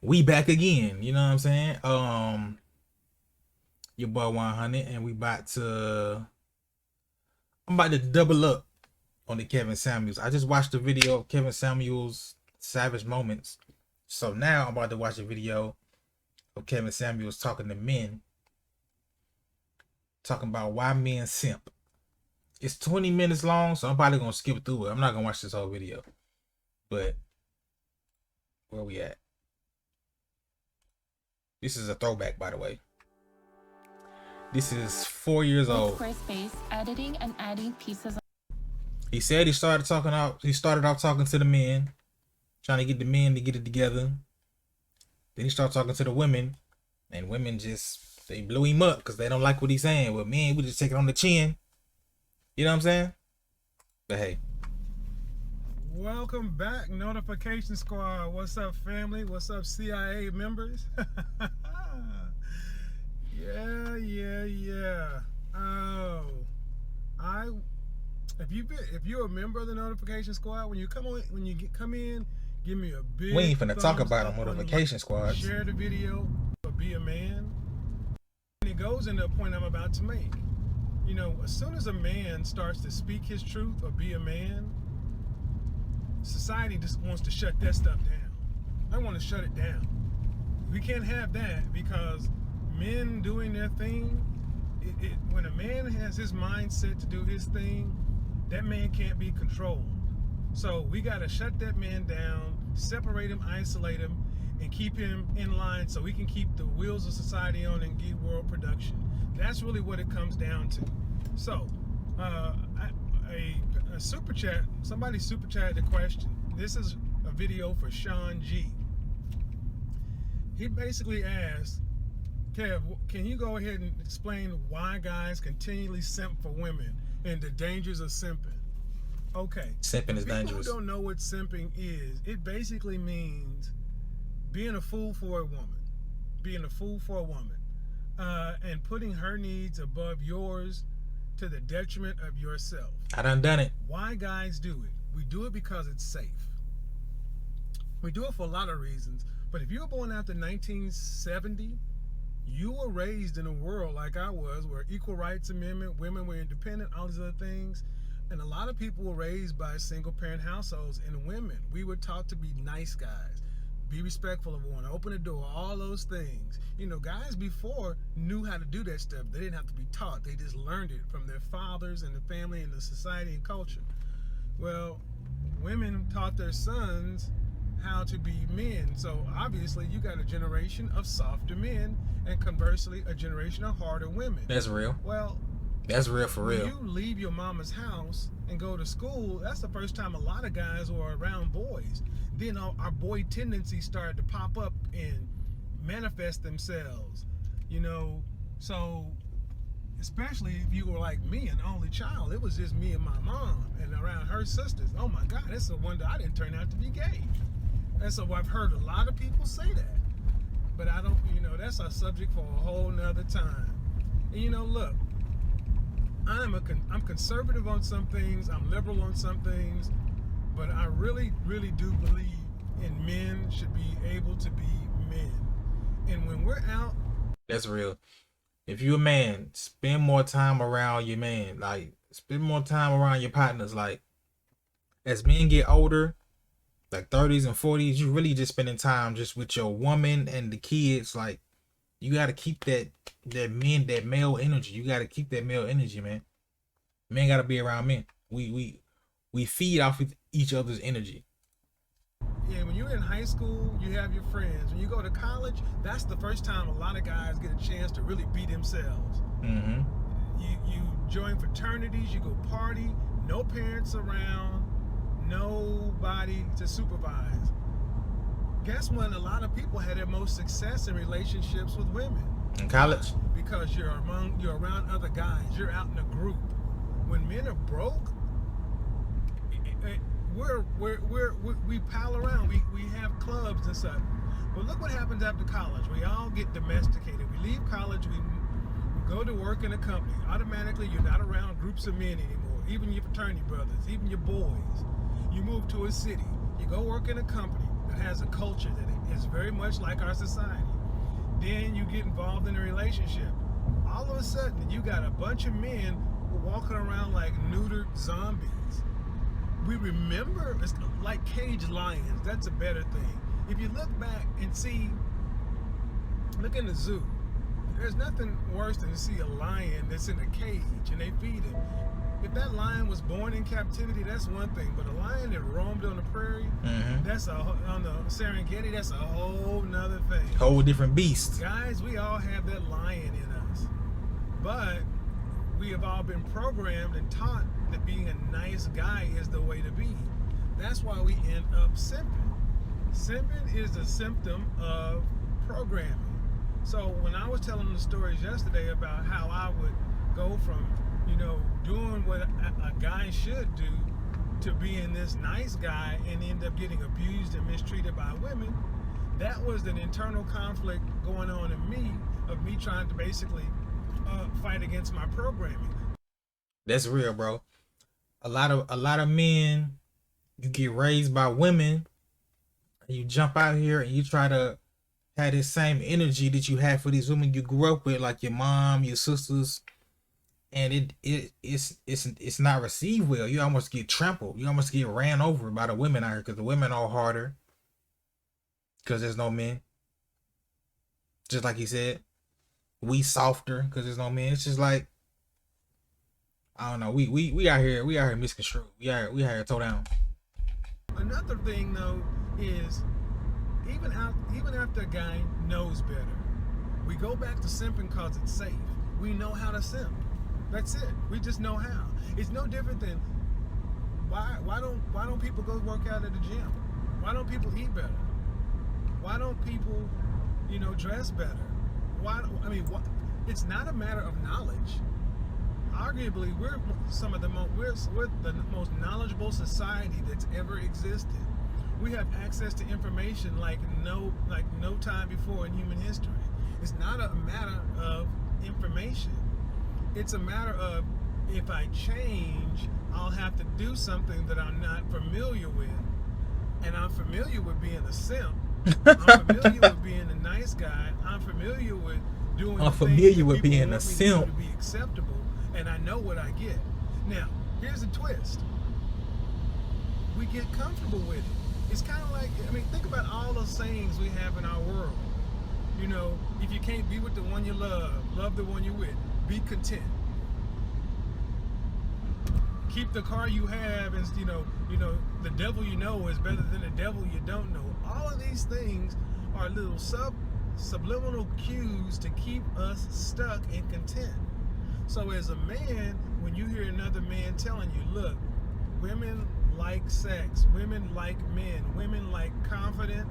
We back again, you know what I'm saying? Your boy 100, and I'm about to double up on the Kevin Samuels. I just watched the video of Kevin Samuels' Savage Moments. So now I'm about to watch a video of Kevin Samuels talking to men, talking about why men simp. It's 20 minutes long, so I'm probably gonna skip through it. I'm not gonna watch this whole video. But where we at? This is a throwback, by the way. This is 4 years old. Squarespace, editing and adding pieces. He said he started off talking to the men, trying to get the men to get it together. Then he started talking to the women, and women they blew him up because they don't like what he's saying. Well, men, we just take it on the chin. You know what I'm saying? But hey. Welcome back, Notification Squad. What's up, family? What's up, CIA members? Yeah. Oh, if you're a member of the Notification Squad, when you come in, give me a big. We ain't finna talk about a Notification Squad. Share the video, or be a man. And it goes into a point I'm about to make. You know, as soon as a man starts to speak his truth or be a man, society just wants to shut that stuff down. I want to shut it down. We can't have that because men doing their thing, when a man has his mindset to do his thing, that man can't be controlled. So we got to shut that man down, separate him, isolate him, and keep him in line so we can keep the wheels of society on and get world production. That's really what it comes down to. So, a super chat, somebody super chatted the question. This is a video for Sean G. He basically asked, Kev, can you go ahead and explain why guys continually simp for women and the dangers of simping? Okay. Simping is dangerous. People who don't know what simping is, it basically means being a fool for a woman. Being a fool for a woman. And putting her needs above yours to the detriment of yourself. I done it. Why guys do it? We do it because it's safe. We do it for a lot of reasons. But if you were born after 1970, you were raised in a world like I was, where equal rights amendment, women were independent, all these other things. And a lot of people were raised by single parent households, and women, we were taught to be nice guys, be respectful of one, open the door, all those things. You know, guys before knew how to do that stuff. They didn't have to be taught. They just learned it from their fathers and the family and the society and culture. Well, women taught their sons how to be men. So obviously you got a generation of softer men, and conversely a generation of harder women. That's real. Well, that's real for real. When you leave your mama's house and go to school, that's the first time a lot of guys were around boys. Then our boy tendencies started to pop up and manifest themselves, you know. So especially if you were like me, an only child, it was just me and my mom and around her sisters. Oh my God, it's a wonder I didn't turn out to be gay. And so I've heard a lot of people say that, but I don't, you know, that's a subject for a whole nother time. And you know, look, I'm conservative on some things, I'm liberal on some things, but I really, really do believe in men should be able to be men. And when we're out, that's real. If you're a man, spend more time around your man. Like, spend more time around your partners. Like, as men get older, like 30s and 40s, you really just spending time just with your woman and the kids. Like, you got to keep that male energy. You got to keep that male energy, man. Men got to be around men. We feed off each other's energy. Yeah, when you're in high school, you have your friends. When you go to college, that's the first time a lot of guys get a chance to really be themselves. Mm-hmm. You join fraternities, you go party, no parents around, nobody to supervise. Guess when a lot of people had their most success in relationships with women? In college? Because you're around other guys. You're out in a group. When men are broke, we pile around. We have clubs and stuff. But look what happens after college. We all get domesticated. We leave college. We go to work in a company. Automatically, you're not around groups of men anymore. Even your fraternity brothers, even your boys. You move to a city. You go work in a company. that has a culture that is very much like our society. Then you get involved in a relationship. All of a sudden, you got a bunch of men walking around like neutered zombies. We remember, it's like caged lions. That's a better thing. If you look back and see, look in the zoo. There's nothing worse than to see a lion that's in a cage and they feed him. If that lion was born in captivity, that's one thing. But a lion that roamed on the prairie, that's on the Serengeti, that's a whole nother thing. Whole different beast. Guys, we all have that lion in us. But we have all been programmed and taught that being a nice guy is the way to be. That's why we end up simping. Simping is a symptom of programming. So when I was telling the stories yesterday about how I would go from, doing what a guy should do to being this nice guy and end up getting abused and mistreated by women, that was an internal conflict going on in me of me trying to basically fight against my programming. That's real, bro. A lot of men, you get raised by women, and you jump out here and you try to have this same energy that you had for these women you grew up with, like your mom, your sisters, and it's not received well. You almost get trampled. You almost get ran over by the women out here because the women are harder because there's no men. Just like he said, we softer because there's no men. It's just like, I don't know. We out here misconstrued. We out here toe down. Another thing though is even after a guy knows better, we go back to simping because it's safe. We know how to simp. That's it. We just know how. It's no different than why don't people go work out at the gym? Why don't people eat better? Why don't people, dress better? It's not a matter of knowledge. Arguably, we're the most knowledgeable society that's ever existed. We have access to information like no time before in human history. It's not a matter of information. It's a matter of, if I change, I'll have to do something that I'm not familiar with. And I'm familiar with being a simp. I'm familiar with being a nice guy. I'm familiar with doing I'm familiar with being a to simp. be acceptable, and I know what I get. Now, here's a twist. We get comfortable with it. It's kind of like, think about all the sayings we have in our world. If you can't be with the one you love the one you're with. Be content. Keep the car you have, and the devil you know is better than the devil you don't know. All of these things are little subliminal cues to keep us stuck and content. So as a man, when you hear another man telling you, look, women like sex, women like men, women like confident.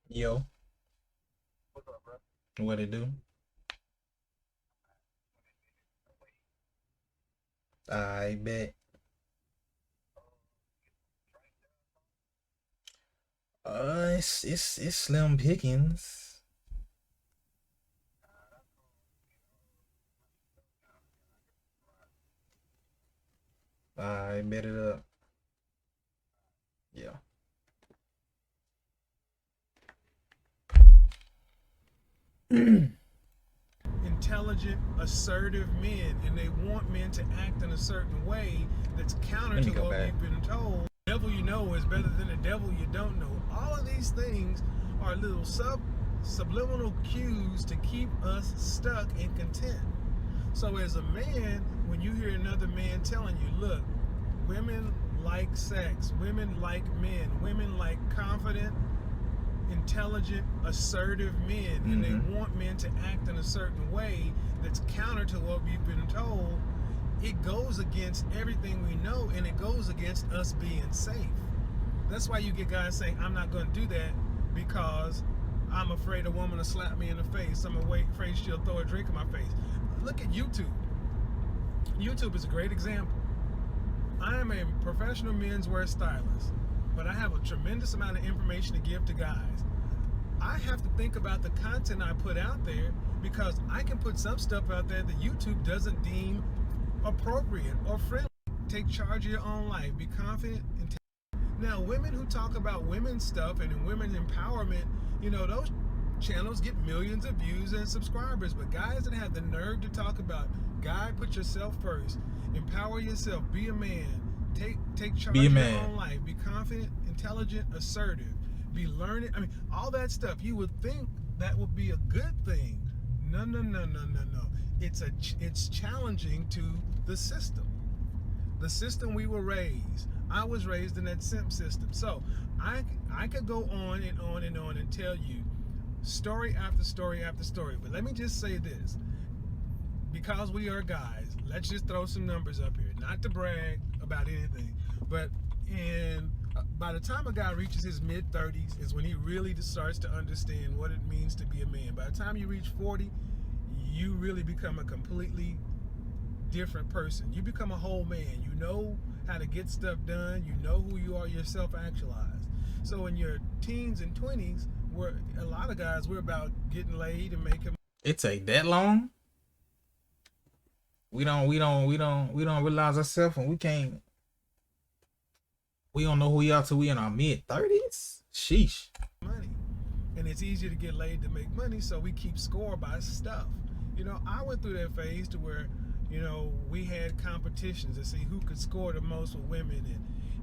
Yo. What it do? I bet. It's slim pickings. I bet it up. Yeah. Intelligent, assertive men, and they want men to act in a certain way that's counter to what we've been told. The devil you know is better than the devil you don't know. All of these things are little subliminal cues to keep us stuck and content. So as a man, when you hear another man telling you, look, women like sex, women like men, women like confident, intelligent, assertive men, and they want men to act in a certain way that's counter to what we've been told, it goes against everything we know, and it goes against us being safe. That's why you get guys saying, I'm not going to do that because I'm afraid a woman will slap me in the face. I'm afraid she'll throw a drink in my face. Look at YouTube. YouTube is a great example. I am a professional menswear stylist, but I have a tremendous amount of information to give to guys. I have to think about the content I put out there, because I can put some stuff out there that YouTube doesn't deem appropriate or friendly. take charge of your own life. Be confident. Now, women who talk about women's stuff and women empowerment, those channels get millions of views and subscribers. But guys that have the nerve to talk about, guy, put yourself first, empower yourself, be a man, take charge of your own life, be confident, intelligent, assertive, be learning. I mean, all that stuff. You would think that would be a good thing. No. It's challenging to the system. The system we were raised. I was raised in that simp system. So I could go on and on and on and tell you story after story after story. But let me just say this. Because we are guys, let's just throw some numbers up here. Not to brag about anything, but by the time a guy reaches his mid-30s is when he really starts to understand what it means to be a man. By the time you reach 40, you really become a completely different person. You become a whole man. You know how to get stuff done. You know who you are. You're self-actualized. So in your teens and 20s, a lot of guys, we're about getting laid and making. It take that long? We don't realize ourselves, and we don't know who we are till we in our mid-30s. Sheesh. Money. And it's easier to get laid to make money, so we keep score by stuff. I went through that phase to where, we had competitions to see who could score the most with women.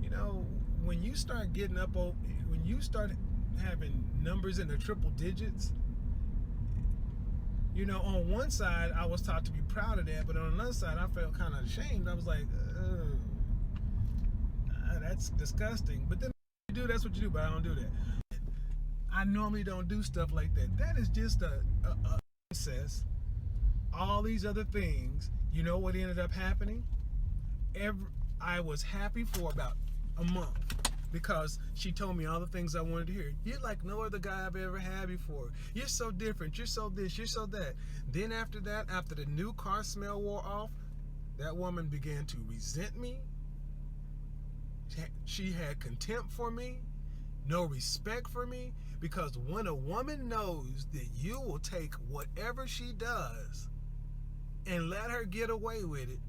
And, when you start getting up, when you start having numbers in the triple digits, on one side, I was taught to be proud of that, but on another side, I felt kind of ashamed. I was like, that's disgusting. But then that's what you do, but I don't do that. I normally don't do stuff like that. That is just a process. All these other things, you know what ended up happening? I was happy for about a month because she told me all the things I wanted to hear. You're like no other guy I've ever had before. You're so different. You're so this. You're so that. Then after that, after the new car smell wore off, that woman began to resent me. She had contempt for me, no respect for me, because when a woman knows that you will take whatever she does and let her get away with it,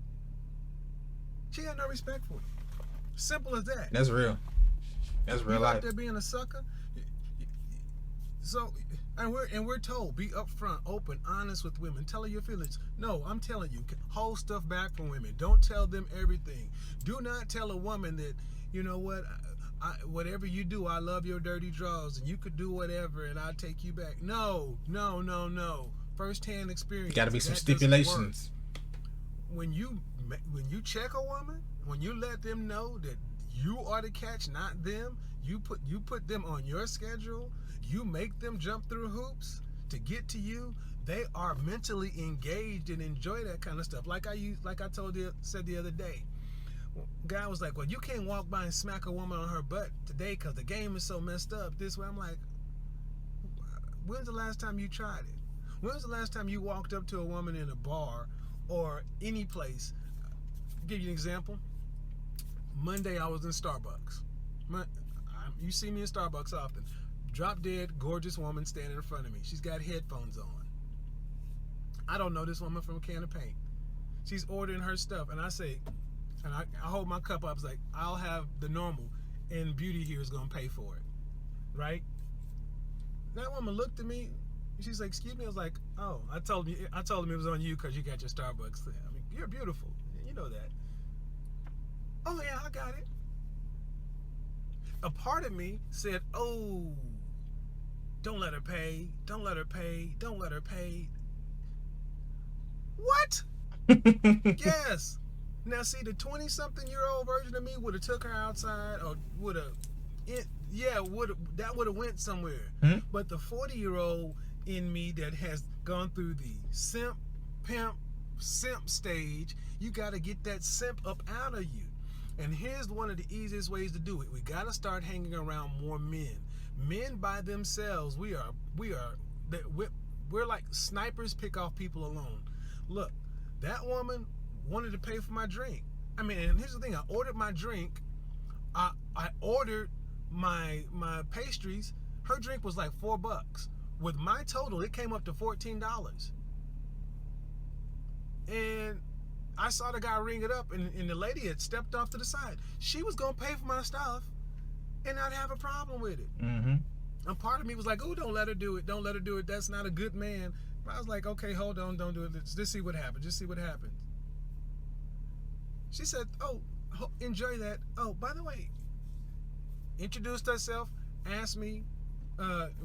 she got no respect for you. Simple as that. That's real. That's real life. Out there being a sucker. So, and we're told, be upfront, open, honest with women. Tell her your feelings. No, I'm telling you, hold stuff back from women. Don't tell them everything. Do not tell a woman that, you know what, whatever you do, I love your dirty drawers, and you could do whatever, and I'll take you back. No. First-hand experience. Got to be some stipulations. When you check a woman, when you let them know that you are the catch, not them, you put them on your schedule, you make them jump through hoops to get to you, they are mentally engaged and enjoy that kind of stuff. Like I said the other day, guy was like, well, you can't walk by and smack a woman on her butt today because the game is so messed up this way. I'm like, when's the last time you tried it? When was the last time you walked up to a woman in a bar or any place? I'll give you an example. Monday, I was in Starbucks. You see me in Starbucks often. Drop dead, gorgeous woman standing in front of me. She's got headphones on. I don't know this woman from a can of paint. She's ordering her stuff, and I say, and I hold my cup up. I was like, I'll have the normal, and Beauty here is gonna pay for it, right? That woman looked at me. She's like, excuse me. I was like, oh, I told him it was on you because you got your Starbucks. I mean, you're beautiful. You know that. Oh yeah, I got it. A part of me said, oh, don't let her pay. Don't let her pay. Don't let her pay. What? Yes. Now see, the 20-something-year-old version of me would have took her outside, or that would have went somewhere. Hmm? But the 40-year-old in me that has gone through the simp stage, you got to get that simp up out of you. And here's one of the easiest ways to do it. We got to start hanging around more men. Men by themselves, we're like snipers, pick off people alone. Look, that woman wanted to pay for my drink. I mean, and here's the thing, I ordered my drink. I ordered my pastries. Her drink was like $4. With my total, it came up to $14. And I saw the guy ring it up, and the lady had stepped off to the side. She was gonna pay for my stuff and not have a problem with it. Mm-hmm. And part of me was like, oh, don't let her do it. Don't let her do it. That's not a good man. But I was like, okay, hold on, don't do it. Let's just see what happens. Just see what happens. She said, oh, enjoy that. Oh, by the way, introduced herself, asked me,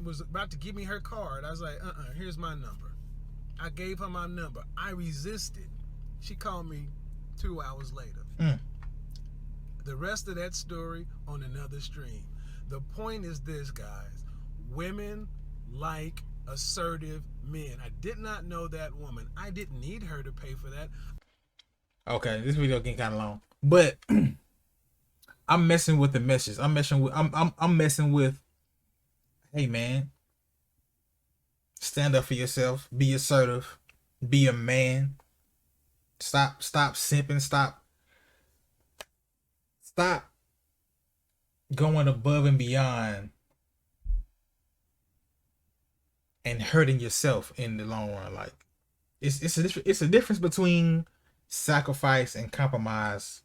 was about to give me her card. I was like, here's my number. I gave her my number. I resisted. She called me 2 hours later. The rest of that story on another stream. The point is this, guys. Women like assertive men. I did not know that woman. I didn't need her to pay for that. Okay, this video getting kind of long, but I'm messing with the message. I'm messing with. Hey man, stand up for yourself. Be assertive. Be a man. Stop simping. Stop going above and beyond and hurting yourself in the long run. Like it's a difference between sacrifice and compromise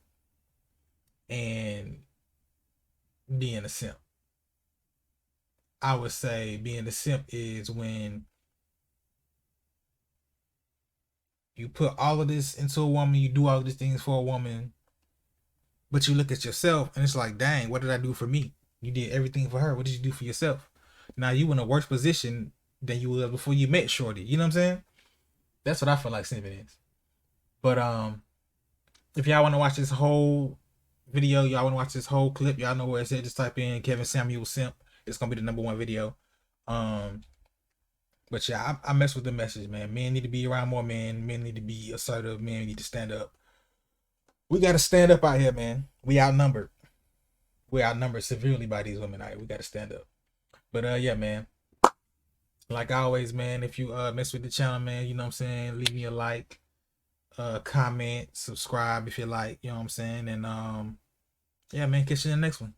and being a simp. I would say being a simp is when you put all of this into a woman, you do all of these things for a woman, but you look at yourself and it's like, dang, what did I do for me? You did everything for her. What did you do for yourself? Now you in a worse position than you were before you met Shorty. You know what I'm saying? That's what I feel like simping is. But if y'all want to watch this whole video, y'all want to watch this whole clip, y'all know where it's at. Just type in Kevin Samuel Simp. It's gonna be the #1 video. But yeah, I mess with the message, man. Men need to be around more men. Men need to be assertive. Men need to stand up. We gotta stand up out here, man. We outnumbered. We're outnumbered severely by these women. We gotta stand up. But yeah, man. Like always, man. If you mess with the channel, man, you know what I'm saying. Leave me a like, comment, subscribe if you like. You know what I'm saying. And yeah, man. Catch you in the next one.